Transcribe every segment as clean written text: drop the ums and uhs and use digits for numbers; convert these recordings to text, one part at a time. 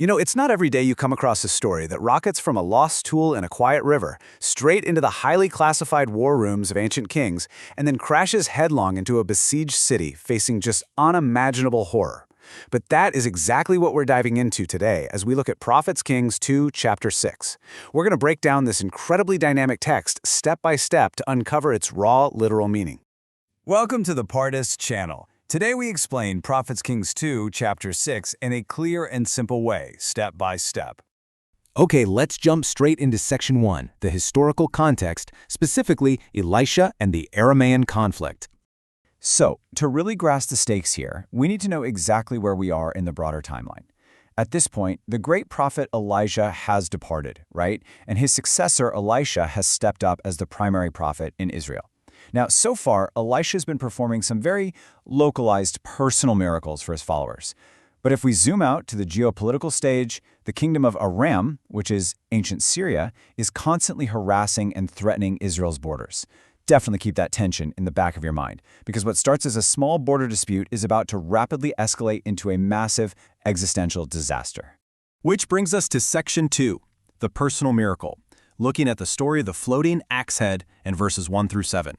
You know, it's not every day you come across a story that rockets from a lost tool in a quiet river straight into the highly classified war rooms of ancient kings and then crashes headlong into a besieged city facing just unimaginable horror. But that is exactly what we're diving into today as we look at Prophets Kings 2, chapter 6. We're going to break down this incredibly dynamic text step by step to uncover its raw, literal meaning. Welcome to the Partardez channel. Today we explain Prophets Kings 2, chapter 6 in a clear and simple way, step by step. Okay, let's jump straight into section 1, the historical context, specifically Elisha and the Aramean conflict. So, to really grasp the stakes here, we need to know exactly where we are in the broader timeline. At this point, the great prophet Elijah has departed, right? And his successor, Elisha, has stepped up as the primary prophet in Israel. Now, so far, Elisha has been performing some very localized personal miracles for his followers. But if we zoom out to the geopolitical stage, the kingdom of Aram, which is ancient Syria, is constantly harassing and threatening Israel's borders. Definitely keep that tension in the back of your mind, because what starts as a small border dispute is about to rapidly escalate into a massive existential disaster. Which brings us to section 2, the personal miracle, looking at the story of the floating axe head in verses 1 through 7.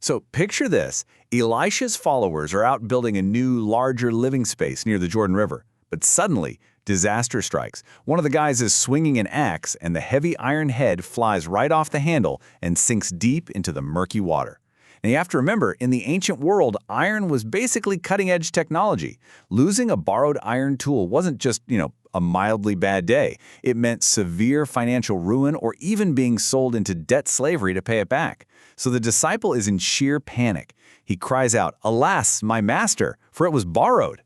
So picture this. Elisha's followers are out building a new, larger living space near the Jordan River. But suddenly, disaster strikes. One of the guys is swinging an axe, and the heavy iron head flies right off the handle and sinks deep into the murky water. Now you have to remember, in the ancient world, iron was basically cutting-edge technology. Losing a borrowed iron tool wasn't just, a mildly bad day. It meant severe financial ruin or even being sold into debt slavery to pay it back. So the disciple is in sheer panic. He cries out, "Alas, my master, for it was borrowed."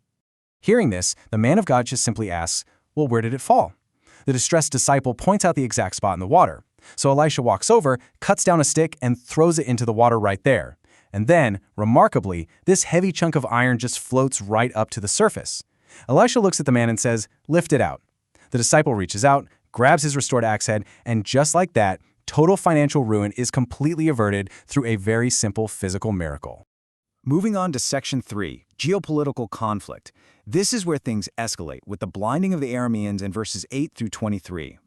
Hearing this, the man of God just simply asks, well, where did it fall? The distressed disciple points out the exact spot in the water. So Elisha walks over, cuts down a stick, and throws it into the water right there. And then, remarkably, this heavy chunk of iron just floats right up to the surface. Elisha looks at the man and says, "Lift it out." The disciple reaches out, grabs his restored axe head, and just like that, total financial ruin is completely averted through a very simple physical miracle. Moving on to section 3, geopolitical conflict. This is where things escalate with the blinding of the Arameans in verses 8 through 23.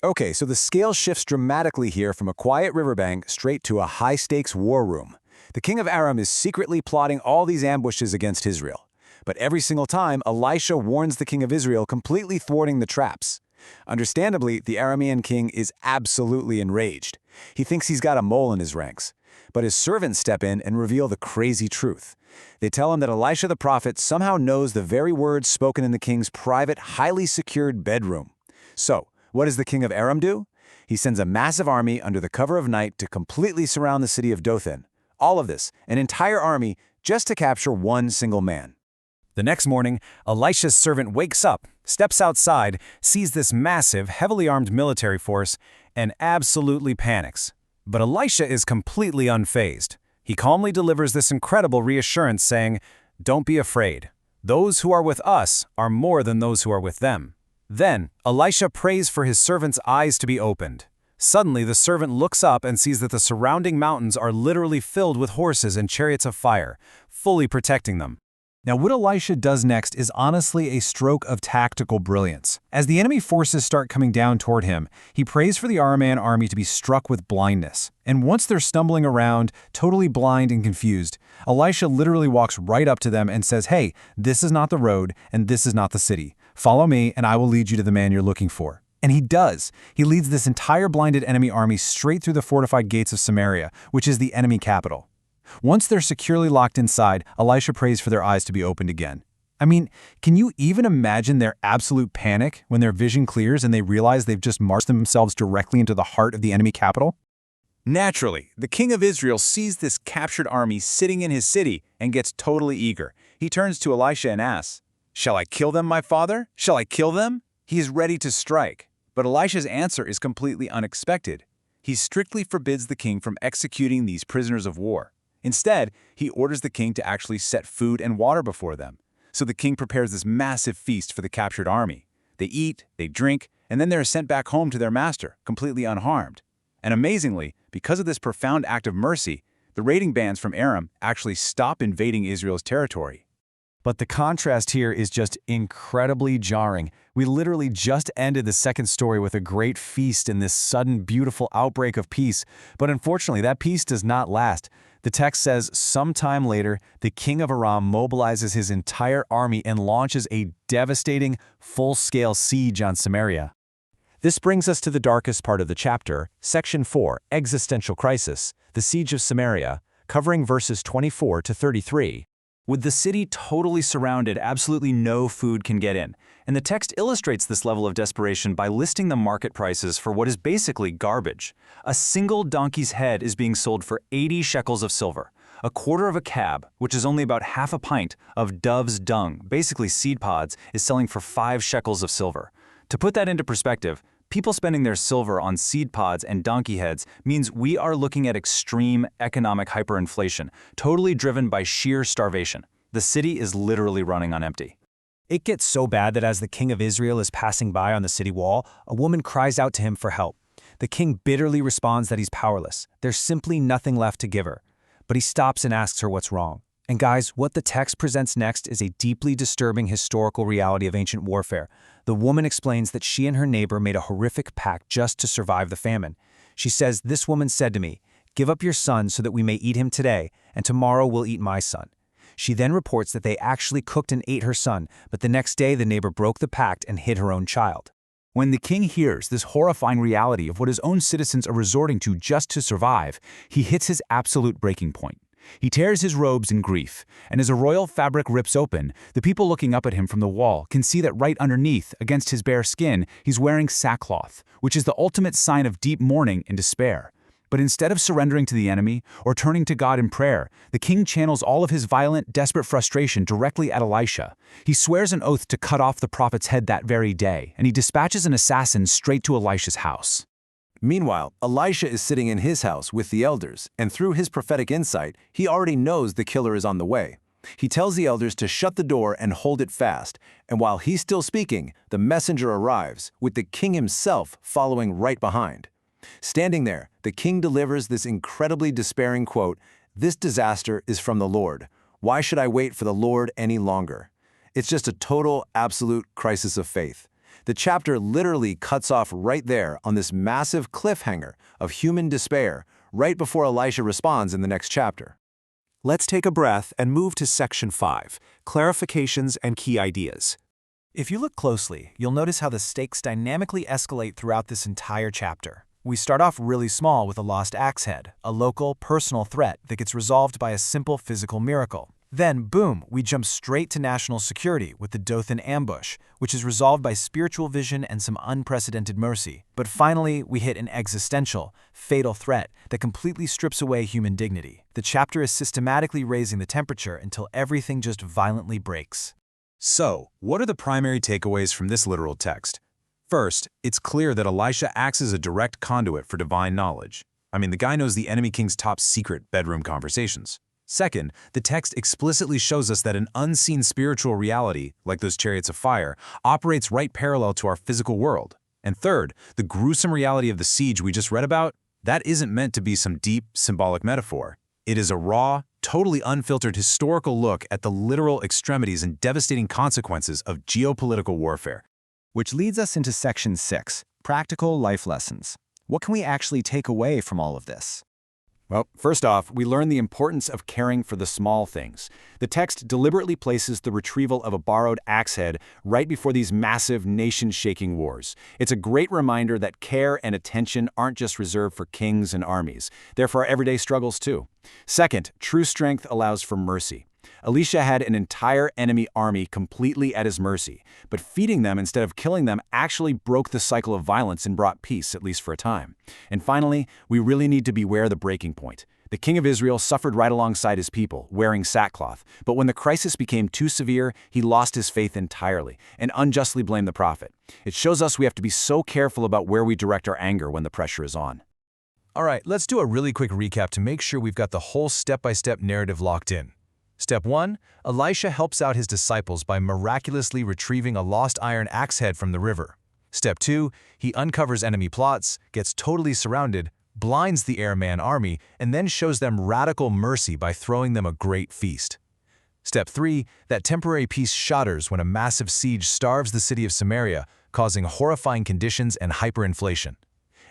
Okay, so the scale shifts dramatically here from a quiet riverbank straight to a high-stakes war room. The king of Aram is secretly plotting all these ambushes against Israel. But every single time, Elisha warns the king of Israel, completely thwarting the traps. Understandably, the Aramean king is absolutely enraged. He thinks he's got a mole in his ranks. But his servants step in and reveal the crazy truth. They tell him that Elisha the prophet somehow knows the very words spoken in the king's private, highly secured bedroom. So, what does the king of Aram do? He sends a massive army under the cover of night to completely surround the city of Dothan. All of this, an entire army, just to capture one single man. The next morning, Elisha's servant wakes up, steps outside, sees this massive, heavily armed military force, and absolutely panics. But Elisha is completely unfazed. He calmly delivers this incredible reassurance, saying, "Don't be afraid. Those who are with us are more than those who are with them." Then, Elisha prays for his servant's eyes to be opened. Suddenly, the servant looks up and sees that the surrounding mountains are literally filled with horses and chariots of fire, fully protecting them. Now, what Elisha does next is honestly a stroke of tactical brilliance. As the enemy forces start coming down toward him, he prays for the Aramean army to be struck with blindness. And once they're stumbling around, totally blind and confused, Elisha literally walks right up to them and says, "Hey, this is not the road, and this is not the city. Follow me, and I will lead you to the man you're looking for." And he does. He leads this entire blinded enemy army straight through the fortified gates of Samaria, which is the enemy capital. Once they're securely locked inside, Elisha prays for their eyes to be opened again. I mean, can you even imagine their absolute panic when their vision clears and they realize they've just marched themselves directly into the heart of the enemy capital? Naturally, the king of Israel sees this captured army sitting in his city and gets totally eager. He turns to Elisha and asks, "Shall I kill them, my father? Shall I kill them?" He is ready to strike. But Elisha's answer is completely unexpected. He strictly forbids the king from executing these prisoners of war. Instead, he orders the king to actually set food and water before them. So the king prepares this massive feast for the captured army. They eat, they drink, and then they're sent back home to their master, completely unharmed. And amazingly, because of this profound act of mercy, the raiding bands from Aram actually stop invading Israel's territory. But the contrast here is just incredibly jarring. We literally just ended the second story with a great feast and this sudden, beautiful outbreak of peace. But unfortunately, that peace does not last. The text says, sometime later, the king of Aram mobilizes his entire army and launches a devastating, full-scale siege on Samaria. This brings us to the darkest part of the chapter, Section 4, Existential Crisis, the Siege of Samaria, covering verses 24 to 33. With the city totally surrounded, absolutely no food can get in. And the text illustrates this level of desperation by listing the market prices for what is basically garbage. A single donkey's head is being sold for 80 shekels of silver. A quarter of a cab, which is only about half a pint, of dove's dung, basically seed pods, is selling for 5 shekels of silver. To put that into perspective, people spending their silver on seed pods and donkey heads means we are looking at extreme economic hyperinflation, totally driven by sheer starvation. The city is literally running on empty. It gets so bad that as the king of Israel is passing by on the city wall, a woman cries out to him for help. The king bitterly responds that he's powerless. There's simply nothing left to give her. But he stops and asks her what's wrong. And guys, what the text presents next is a deeply disturbing historical reality of ancient warfare. The woman explains that she and her neighbor made a horrific pact just to survive the famine. She says, "This woman said to me, 'Give up your son so that we may eat him today, and tomorrow we'll eat my son.'" She then reports that they actually cooked and ate her son, but the next day the neighbor broke the pact and hid her own child. When the king hears this horrifying reality of what his own citizens are resorting to just to survive, he hits his absolute breaking point. He tears his robes in grief, and as a royal fabric rips open, the people looking up at him from the wall can see that right underneath, against his bare skin, he's wearing sackcloth, which is the ultimate sign of deep mourning and despair. But instead of surrendering to the enemy or turning to God in prayer, the king channels all of his violent, desperate frustration directly at Elisha. He swears an oath to cut off the prophet's head that very day, and he dispatches an assassin straight to Elisha's house. Meanwhile, Elisha is sitting in his house with the elders, and through his prophetic insight, he already knows the killer is on the way. He tells the elders to shut the door and hold it fast, and while he's still speaking, the messenger arrives, with the king himself following right behind. Standing there, the king delivers this incredibly despairing quote, "This disaster is from the Lord. Why should I wait for the Lord any longer?" It's just a total, absolute crisis of faith. The chapter literally cuts off right there on this massive cliffhanger of human despair right before Elisha responds in the next chapter. Let's take a breath and move to Section 5, Clarifications and Key Ideas. If you look closely, you'll notice how the stakes dynamically escalate throughout this entire chapter. We start off really small with a lost axe head, a local, personal threat that gets resolved by a simple physical miracle. Then, boom, we jump straight to national security with the Dothan ambush, which is resolved by spiritual vision and some unprecedented mercy. But finally, we hit an existential, fatal threat that completely strips away human dignity. The chapter is systematically raising the temperature until everything just violently breaks. So, what are the primary takeaways from this literal text? First, it's clear that Elisha acts as a direct conduit for divine knowledge. The guy knows the enemy king's top secret bedroom conversations. Second, the text explicitly shows us that an unseen spiritual reality, like those chariots of fire, operates right parallel to our physical world. And third, the gruesome reality of the siege we just read about, that isn't meant to be some deep, symbolic metaphor. It is a raw, totally unfiltered historical look at the literal extremities and devastating consequences of geopolitical warfare. Which leads us into Section 6, Practical Life Lessons. What can we actually take away from all of this? Well, first off, we learn the importance of caring for the small things. The text deliberately places the retrieval of a borrowed axe head right before these massive, nation-shaking wars. It's a great reminder that care and attention aren't just reserved for kings and armies. They're for our everyday struggles too. Second, true strength allows for mercy. Elisha had an entire enemy army completely at his mercy, but feeding them instead of killing them actually broke the cycle of violence and brought peace, at least for a time. And finally, we really need to beware the breaking point. The king of Israel suffered right alongside his people, wearing sackcloth, but when the crisis became too severe, he lost his faith entirely and unjustly blamed the prophet. It shows us we have to be so careful about where we direct our anger when the pressure is on. All right, let's do a really quick recap to make sure we've got the whole step-by-step narrative locked in. Step 1. Elisha helps out his disciples by miraculously retrieving a lost iron axe head from the river. Step 2. He uncovers enemy plots, gets totally surrounded, blinds the Aramean army, and then shows them radical mercy by throwing them a great feast. Step 3, that temporary peace shatters when a massive siege starves the city of Samaria, causing horrifying conditions and hyperinflation.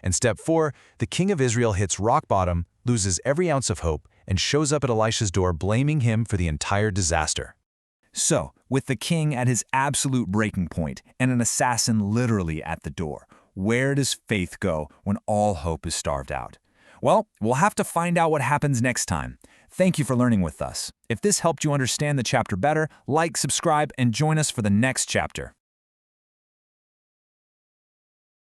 And Step 4, the king of Israel hits rock bottom, loses every ounce of hope, and shows up at Elisha's door blaming him for the entire disaster. So, with the king at his absolute breaking point and an assassin literally at the door, where does faith go when all hope is starved out? Well, we'll have to find out what happens next time. Thank you for learning with us. If this helped you understand the chapter better, like, subscribe, and join us for the next chapter.